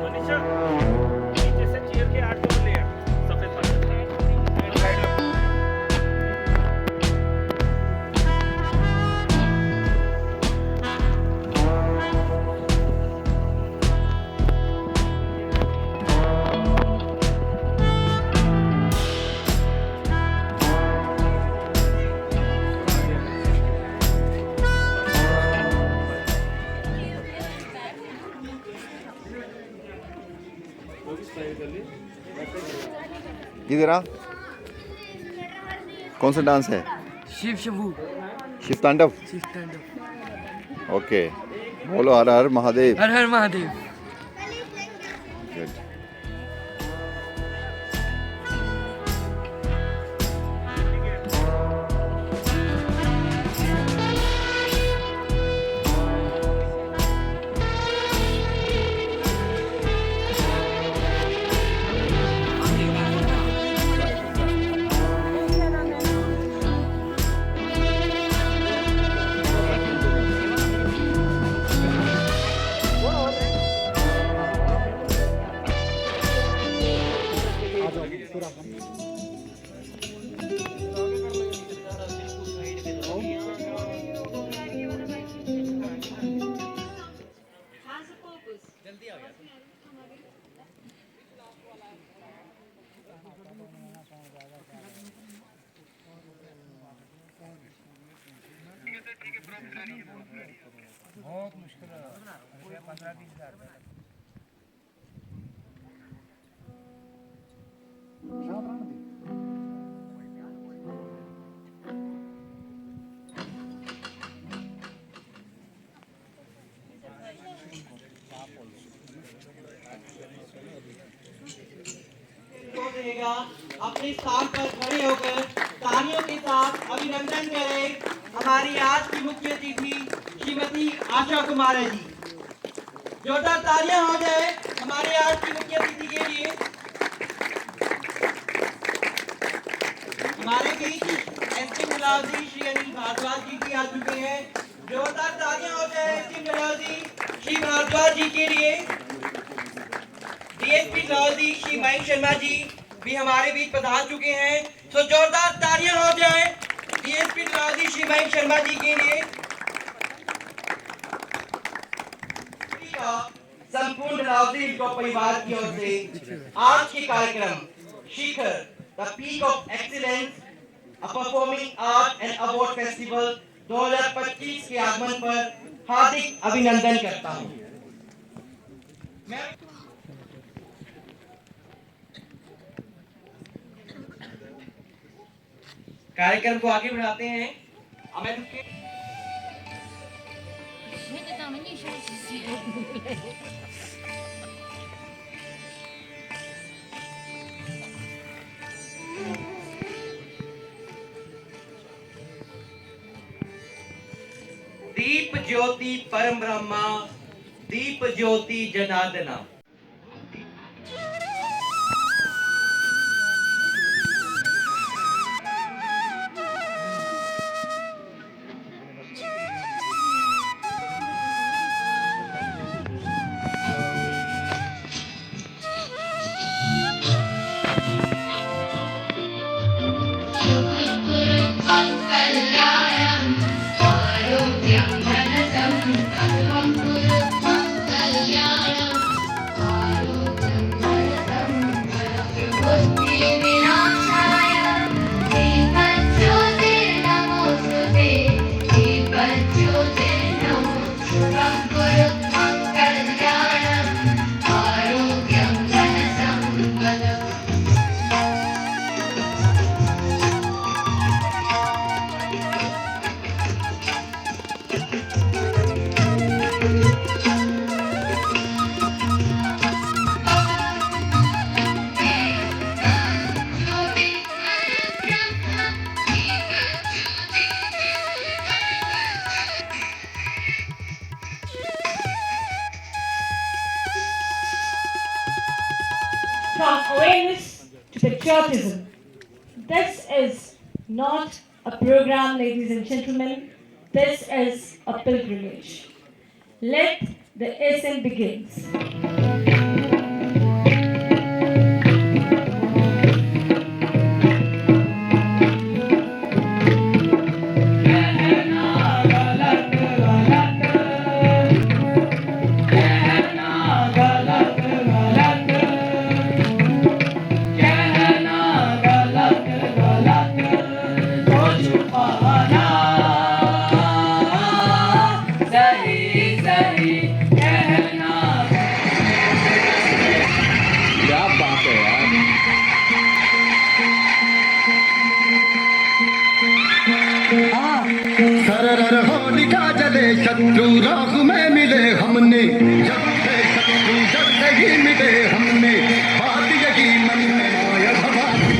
मनीषा नीचे से चेयर के 8 जोड़ ले आ सफेद वाले साइड में। इधर आ। कौन सा डांस है? शिव शंभू। शिव तांडव। शिव तांडव। ओके, बोलो हर हर महादेव। हर हर महादेव। Good. बहुत मुश्किल है, 15-20 हज़ार। अपने स्थान पर खड़े होकर तालियों के साथ अभिनंदन करें हमारी आज की मुख्य अतिथि श्रीमती आशा कुमारी जी। जोरदार तालियां हो जाए हमारे आज की मुख्य अतिथि के लिए। हमारे बीच एसपी मुलाजी श्री अनिल भारद्वाज जी भी आ चुके हैं। जोरदार तालियां हो जाए एसपी मुलाजी श्री भारद्वाज जी के लिए। डीएसपी मुलाजी श्री मयंक शर्मा जी भी हमारे बीच पधार चुके हैं। तो जोरदार तालियां हो जाए डीएसपी मुलाजी श्री मयंक शर्मा जी के लिए। संपूर्ण लाउजी को परिवार की ओर से आज के कार्यक्रम Shikhar the peak of excellence a performing art and award festival 2025 के आगमन पर हार्दिक अभिनंदन करता हूं। कार्यक्रम को आगे बढ़ाते हैं। दीप ज्योति परम ब्रह्मा, दीप ज्योति जनार्दना। From awareness to patriotism. This is not a program, ladies and gentlemen. This is a pilgrimage. Let the ascent begins. क्या बात है यार। सरर होलिका जले शत्रु राग में मिले हमने, जब से शत्रु जब से ही मिले हमने, बात यही मन में आया Bhavani.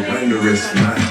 Wondrous night.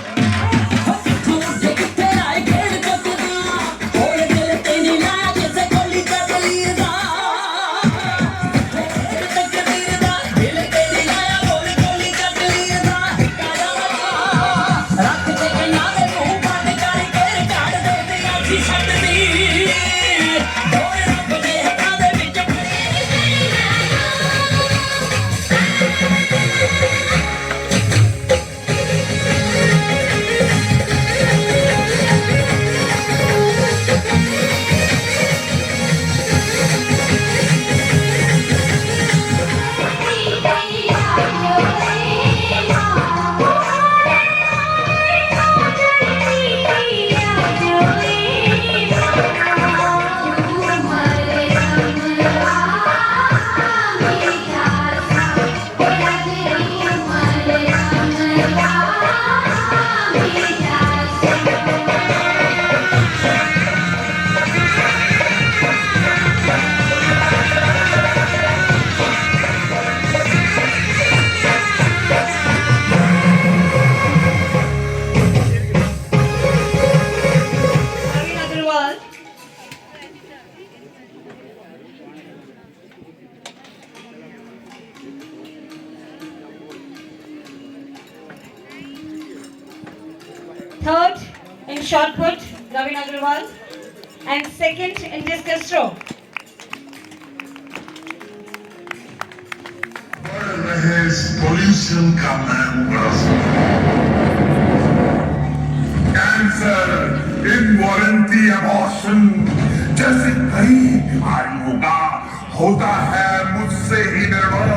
Third in shot put, Ravin Agrawal, and second in discus throw. Pollution का कैंसर, इनवॉलेंटरी एबॉर्शन जैसे कई बीमारियों का होता है मुझसे ही निर्माण।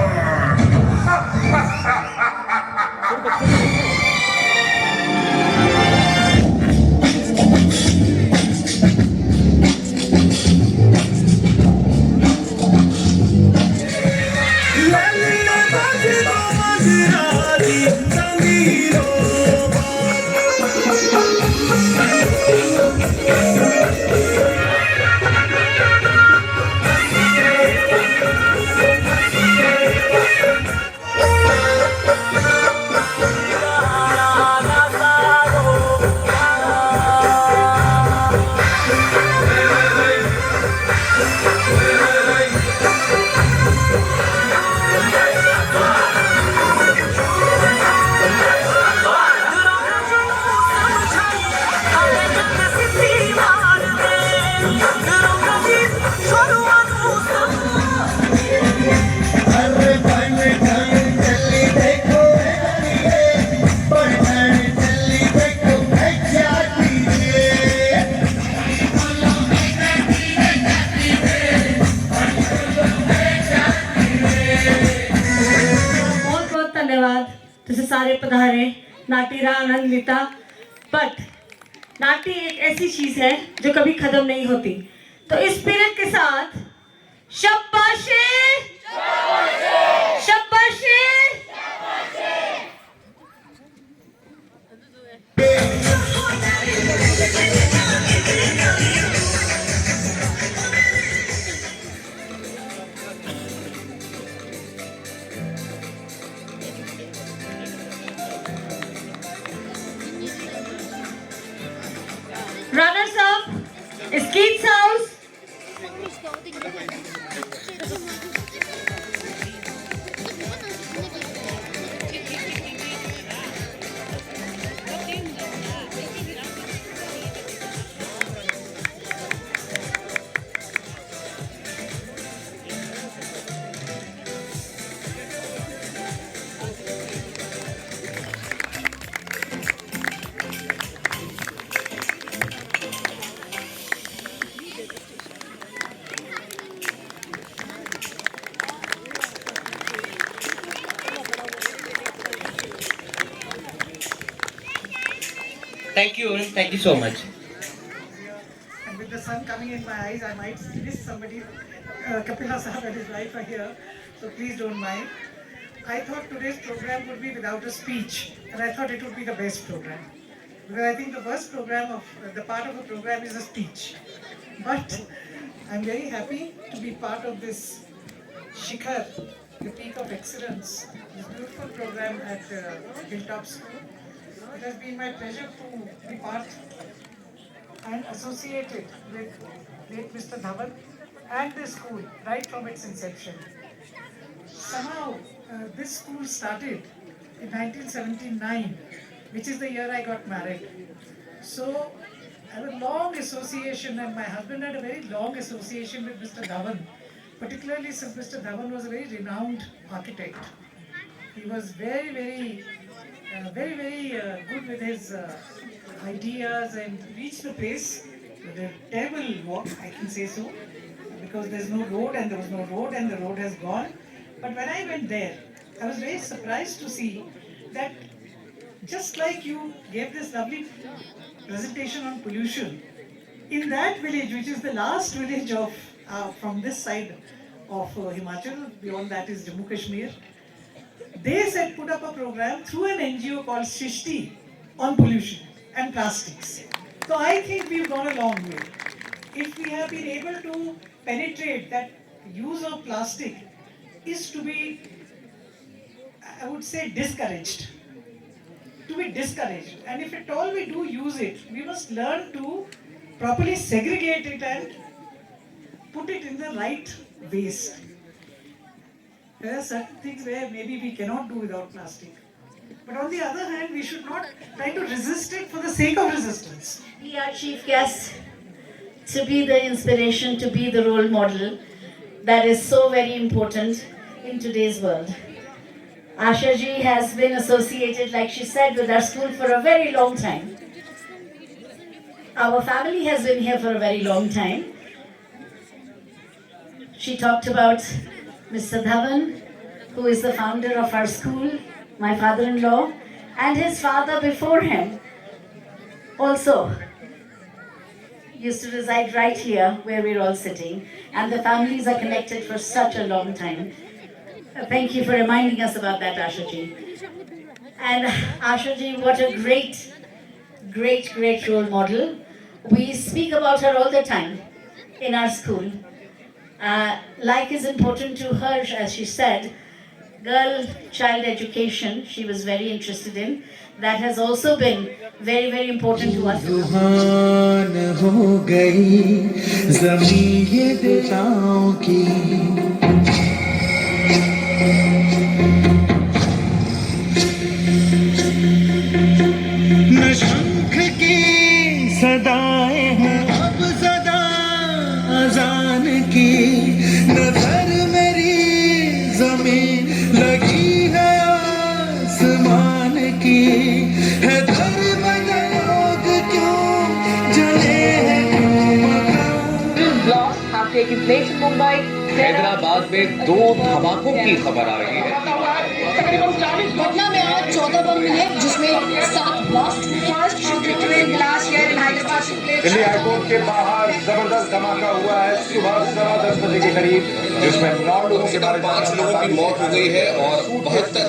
अरे बन ठन चली देखो बन चली देखो क्या कीजिए बहुत बहुत धन्यवाद तुझे सारे पधारे नाटीरा आनंदिता। बट नाटी एक ऐसी चीज है जो कभी खत्म नहीं होती, तो इस पीरियड के साथ शाबाशी शाबाशी। Runners up is Keith's house. Thank you so much. And with the sun coming in my eyes, I might miss somebody. Kapila Sahab and his wife are here, so please don't mind. I thought today's program would be without a speech, and I thought it would be the best program. Because I think the worst program of the part of a program is a speech. But I'm very happy to be part of this Shikhar, the peak of excellence, this beautiful program at Hilltop School. It has been my pleasure to be part and associated with late Mr. Dhawan and this school right from its inception. Somehow, this school started in 1979, which is the year I got married. So, I have a long association, and my husband had a very long association with Mr. Dhawan, particularly since Mr. Dhawan was a very renowned architect. He was very good with his ideas and reached the place with a terrible walk, I can say so, because there's no road and there was no road and the road has gone. But when I went there, I was very surprised to see that just like you gave this lovely presentation on pollution, in that village, which is the last village of from this side of Himachal, beyond that is Jammu Kashmir, they said put up a program through an NGO called Shrishti on pollution and plastics. So I think we've gone a long way. If we have been able to penetrate that use of plastic is to be, I would say, discouraged. To be discouraged. And if at all we do use it, we must learn to properly segregate it and put it in the right waste. There are certain things where maybe we cannot do without plastic. But on the other hand, we should not try to resist it for the sake of resistance. Be our chief guest, to be the inspiration, to be the role model that is so very important in today's world. Asha ji has been associated, like she said, with our school for a very long time. Our family has been here for a very long time. She talked about Mr. Dhawan, who is the founder of our school, my father-in-law, and his father before him also used to reside right here where we're all sitting, and the families are connected for such a long time. Thank you for reminding us about that, Asha ji. And Asha ji, what a great role model. We speak about her all the time in our school. Like is important to her, as she said. Child education, she was very interested in. That has also been very important to us. सुहान हो गई ज़मीं ये देवताओं की न शंख की सदाएं हैं अब सदा की नजर मेरी जमीन लगी है आसमान की है दर लोग क्यों जले हैं Blasts have taken place in Mumbai. Hyderabad में 2 धमाकों की खबर आ रही है। पटना में आज 14 बम मिले, जिसमें 7 blast first blast here in Hyderabad. Delhi high court के बाहर जबरदस्त धमाका हुआ है सुबह 10:15 बजे के करीब, जिसमें 9 लोगों के 5 लोगों की मौत हो गई है और 72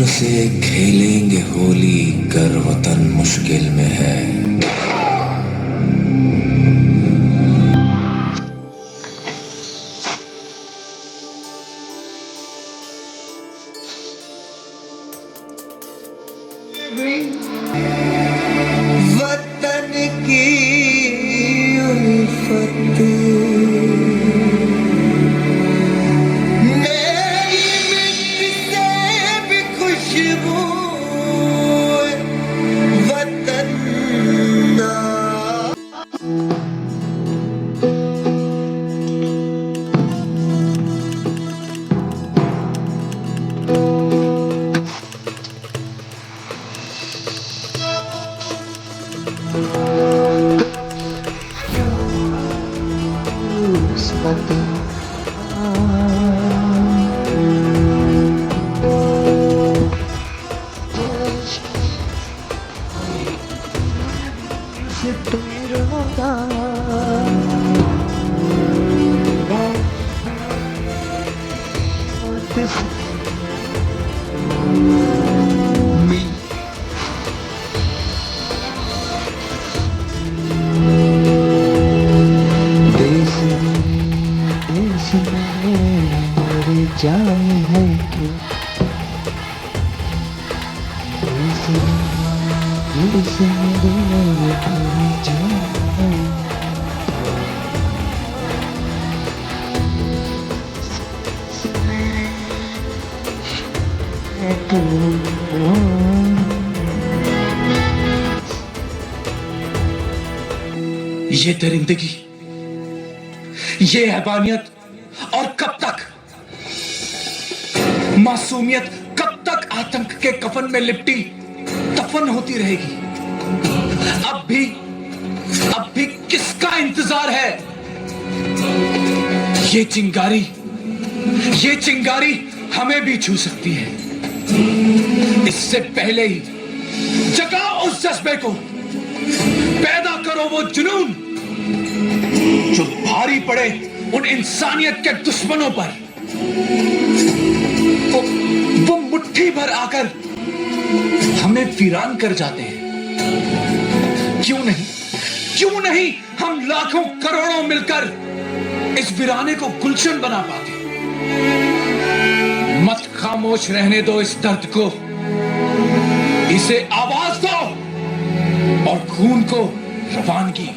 से खेलेंगे होली कर वतन मुश्किल में है। वतन की उल्फत ये दरिंदगी, ये हैवानियत और कब तक? मासूमियत कब तक आतंक के कफन में लिपटी दफन होती रहेगी? अब भी किसका इंतजार है? ये चिंगारी हमें भी छू सकती है। इससे पहले ही जगाओ उस जज्बे को, पैदा करो वो जुनून जो भारी पड़े उन इंसानियत के दुश्मनों पर। वो मुट्ठी भर आकर हमें वीरान कर जाते हैं, क्यों नहीं हम लाखों करोड़ों मिलकर इस वीराने को गुलशन बना पाते। मत खामोश रहने दो इस दर्द को, इसे आवाज दो और खून को रवानगी